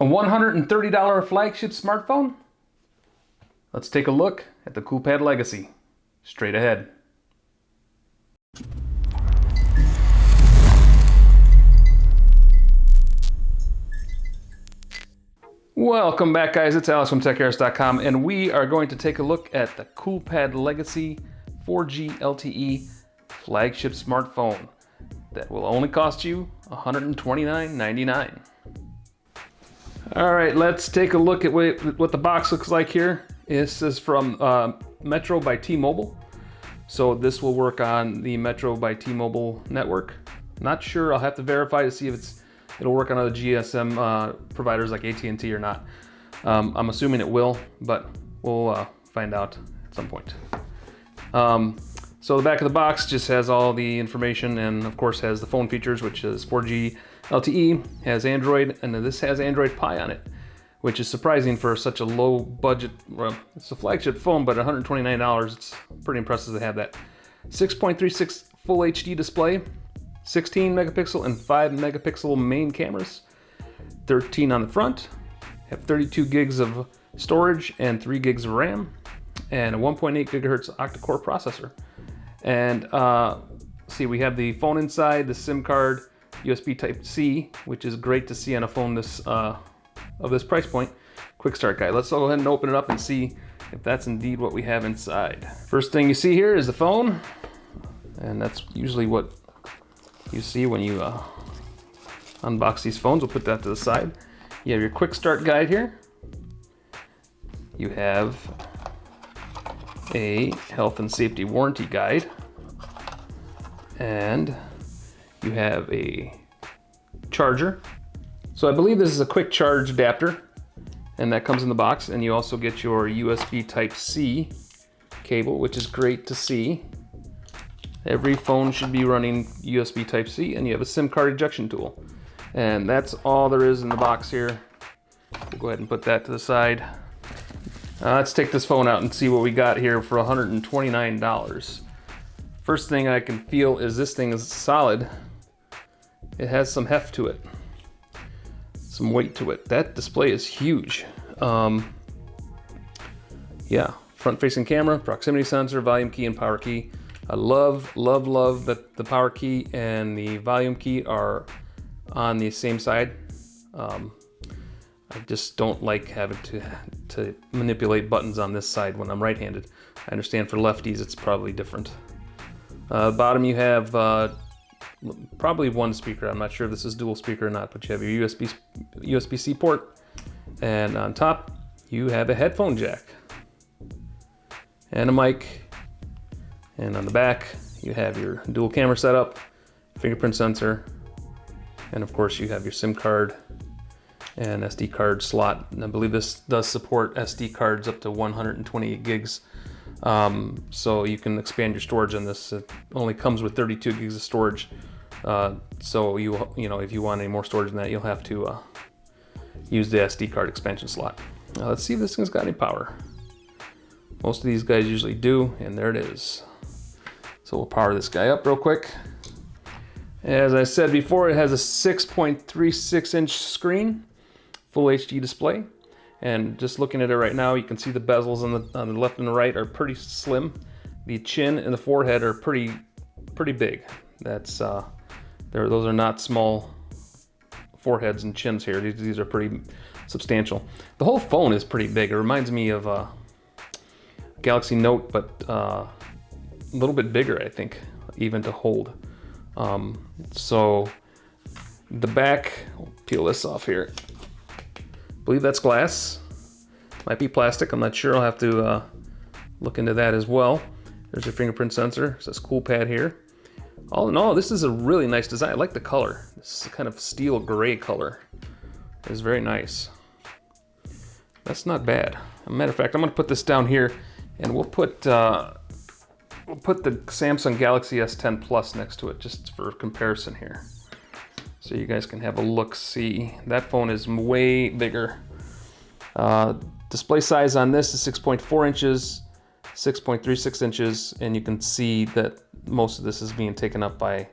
A $130 flagship smartphone? Let's take a look at the Coolpad Legacy. Straight ahead. Welcome back, guys. It's Alex from TECHAERIS.com, and we are going to take a look at the Coolpad Legacy 4G LTE flagship smartphone that will only cost you $129.99. All right, let's take a look at what the box looks like here. This is from Metro by T-Mobile. So this will work on the Metro by T-Mobile network. Not sure, I'll have to verify to see if it'll work on other GSM providers like AT&T or not. I'm assuming it will, but we'll find out at some point. So the back of the box just has all the information, and of course has the phone features, which is 4G LTE, has Android, and this has Android Pie on it, which is surprising for such a low budget. Well, it's a flagship phone, but $129, it's pretty impressive to have that. 6.36 full HD display, 16 megapixel and 5 megapixel main cameras, 13 on the front, have 32 gigs of storage and 3 gigs of RAM, and a 1.8 gigahertz octa-core processor. And see, we have the phone inside, the SIM card, USB Type-C, which is great to see on a phone this of this price point. Quick start guide. Let's go ahead and open it up and see if that's indeed what we have inside. First thing you see here is the phone, and that's usually what you see when you unbox these phones. We'll put that to the side. You have your quick start guide here. You have a health and safety warranty guide, and you have a charger. So I believe this is a quick charge adapter, and that comes in the box, and you also get your USB Type-C cable, which is great to see. Every phone should be running USB Type-C, and you have a SIM card ejection tool. And that's all there is in the box here. We'll go ahead and put that to the side. Let's take this phone out and see what we got here for $129. First thing I can feel is this thing is solid. It has some heft to it, some weight to it. That display is huge. Yeah, front-facing camera, proximity sensor, volume key, and power key. I love that the power key and the volume key are on the same side. I just don't like having to manipulate buttons on this side when I'm right-handed. I understand for lefties it's probably different. Bottom you have probably one speaker. I'm not sure if this is dual speaker or not, but you have your USB-C port, and on top you have a headphone jack and a mic, and on the back you have your dual camera setup, fingerprint sensor, and of course you have your SIM card and SD card slot. And I believe this does support SD cards up to 128 gigs. So you can expand your storage on this. It only comes with 32 gigs of storage. So you know, if you want any more storage than that, you'll have to use the SD card expansion slot. Now let's see if this thing's got any power. Most of these guys usually do, and there it is. So we'll power this guy up real quick. As I said before, it has a 6.36 inch screen, full HD display. And just looking at it right now, you can see the bezels on the left and the right are pretty slim. The chin and the forehead are pretty big. That's those are not small foreheads and chins here. These are pretty substantial. The whole phone is pretty big. It reminds me of a Galaxy Note, but a little bit bigger, I think, even to hold. So the back, I'll peel this off here. I believe that's glass. Might be plastic, I'm not sure. I'll have to look into that as well. There's your fingerprint sensor. It says Coolpad here. All in all, this is a really nice design. I like the color. This is kind of steel gray color. It's very nice. That's not bad. As a matter of fact, I'm gonna put this down here, and we'll put the Samsung Galaxy S10 Plus next to it, just for comparison here, so you guys can have a look-see. That phone is way bigger. Display size on this is 6.4 inches, 6.36 inches, and you can see that most of this is being taken up by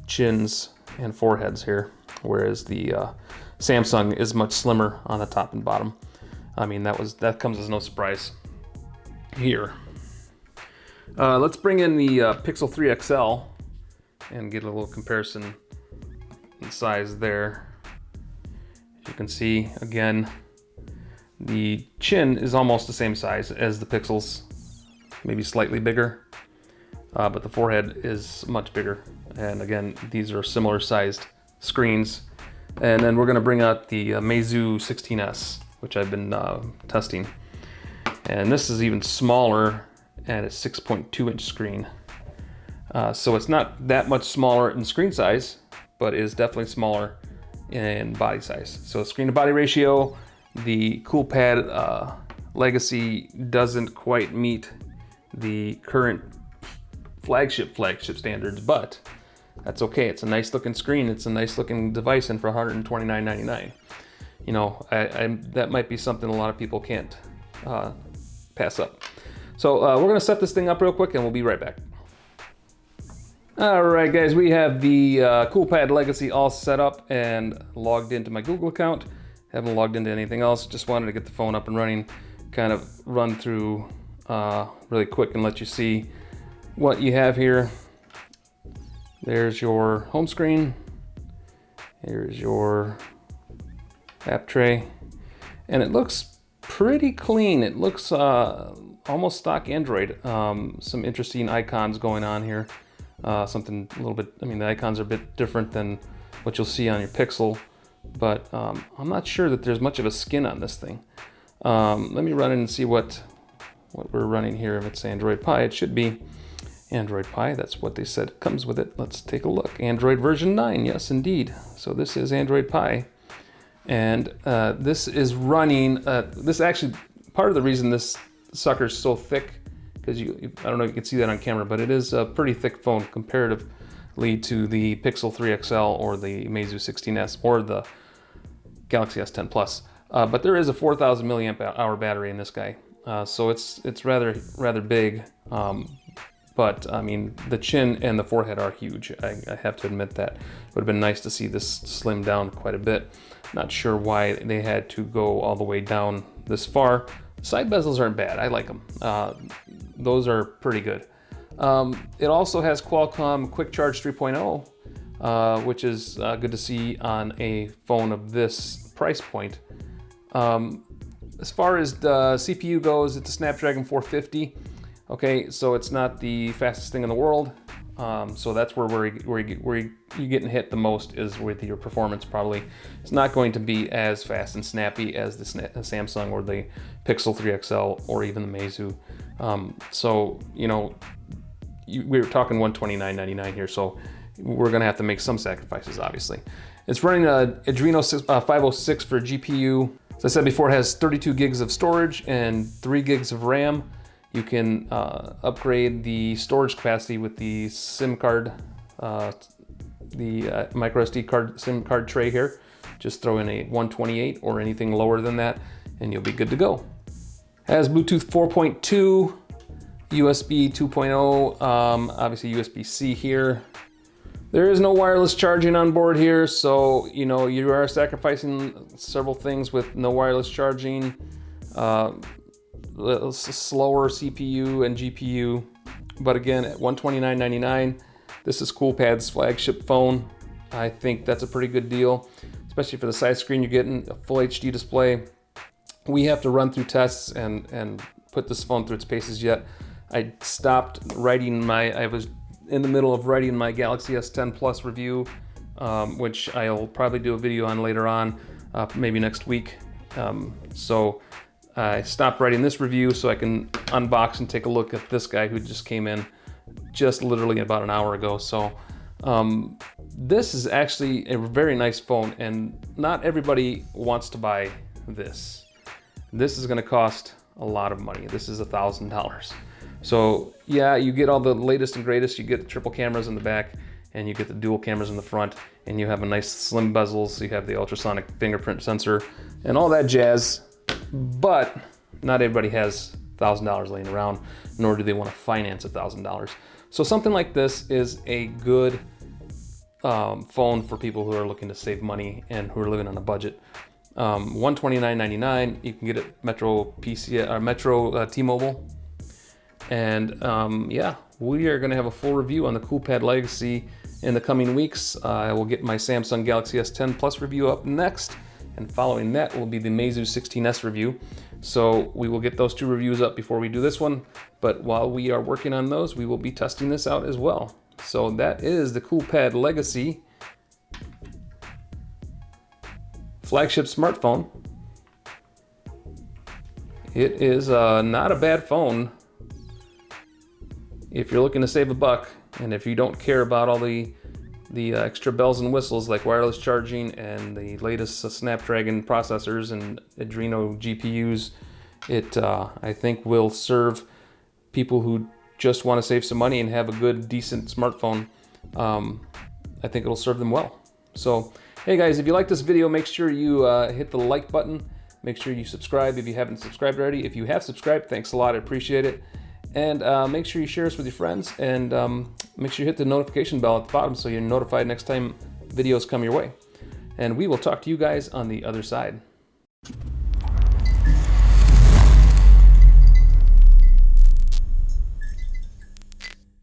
chins and foreheads here, whereas the Samsung is much slimmer on the top and bottom. I mean, that comes as no surprise here. Let's bring in the Pixel 3 XL and get a little comparison in size there. As you can see, again, the chin is almost the same size as the Pixels, maybe slightly bigger, but the forehead is much bigger. And again, these are similar sized screens. And then we're going to bring out the Meizu 16S, which I've been testing. And this is even smaller, and it's 6.2-inch screen. So it's not that much smaller in screen size, but is definitely smaller in body size. So screen to body ratio, the Coolpad Legacy doesn't quite meet the current flagship standards, but that's okay. It's a nice looking screen. It's a nice looking device, and for $129.99, you know, that might be something a lot of people can't pass up. So we're gonna set this thing up real quick and we'll be right back. All right, guys, we have the Coolpad Legacy all set up and logged into my Google account. Haven't logged into anything else. Just wanted to get the phone up and running, kind of run through really quick and let you see what you have here. There's your home screen. Here's your app tray. And it looks pretty clean. It looks almost stock Android. Some interesting icons going on here. Something a little bit, I mean, the icons are a bit different than what you'll see on your Pixel, but I'm not sure that there's much of a skin on this thing. Let me run in and see what we're running here. If it's Android Pie, it should be Android Pie. That's what they said comes with it. Let's take a look. Android version 9, yes indeed. So this is Android Pie. And this is running, this actually, part of the reason this sucker's so thick, because I don't know if you can see that on camera, but it is a pretty thick phone comparatively to the Pixel 3 XL or the Meizu 16S or the Galaxy S10 Plus. But there is a 4,000 milliamp hour battery in this guy. So it's rather big. But I mean, the chin and the forehead are huge. I have to admit that. It would have been nice to see this slim down quite a bit. Not sure why they had to go all the way down this far. Side bezels aren't bad. I like them. Those are pretty good. It also has Qualcomm Quick Charge 3.0, which is good to see on a phone of this price point. As far as the CPU goes, it's a Snapdragon 450. Okay, so it's not the fastest thing in the world. So that's where you're getting hit the most, is with your performance probably. It's not going to be as fast and snappy as the Samsung or the Pixel 3 XL or even the Meizu. So, you know, we were talking $129.99 here, so we're gonna have to make some sacrifices, obviously. It's running a Adreno 506 for GPU. As I said before, it has 32 gigs of storage and 3 gigs of RAM. You can upgrade the storage capacity with the SIM card, the micro SD card SIM card tray here. Just throw in a 128 or anything lower than that, and you'll be good to go. Has Bluetooth 4.2, USB 2.0, obviously USB-C here. There is no wireless charging on board here, so you know you are sacrificing several things with no wireless charging. Slower CPU and GPU, but again at $129.99, this is Coolpad's flagship phone. I think that's a pretty good deal, especially for the size screen you're getting, a full HD display. We have to run through tests and put this phone through its paces yet. I stopped writing I was in the middle of writing my Galaxy S10 Plus review, which I'll probably do a video on later on, maybe next week. So I stopped writing this review so I can unbox and take a look at this guy who just came in just literally about an hour ago. So this is actually a very nice phone, and not everybody wants to buy this. This is going to cost a lot of money. This is $1,000. So yeah, you get all the latest and greatest. You get the triple cameras in the back, and you get the dual cameras in the front, and you have a nice slim bezels. You have the ultrasonic fingerprint sensor and all that jazz. But not everybody has $1,000 laying around, nor do they want to finance $1,000. So something like this is a good phone for people who are looking to save money and who are living on a budget. $129.99. You can get it Metro T-Mobile. And yeah, we are going to have a full review on the Coolpad Legacy in the coming weeks. I will get my Samsung Galaxy S10 Plus review up next, and following that will be the Meizu 16S review. So we will get those two reviews up before we do this one, but while we are working on those, we will be testing this out as well. So that is the Coolpad Legacy flagship smartphone. It is not a bad phone if you're looking to save a buck, and if you don't care about all the extra bells and whistles like wireless charging and the latest Snapdragon processors and Adreno GPUs. It I think will serve people who just want to save some money and have a good, decent smartphone. I think it'll serve them well. So, hey guys, if you like this video, make sure you hit the like button. Make sure you subscribe if you haven't subscribed already. If you have subscribed, thanks a lot, I appreciate it. And make sure you share this with your friends, and make sure you hit the notification bell at the bottom so you're notified next time videos come your way. And we will talk to you guys on the other side.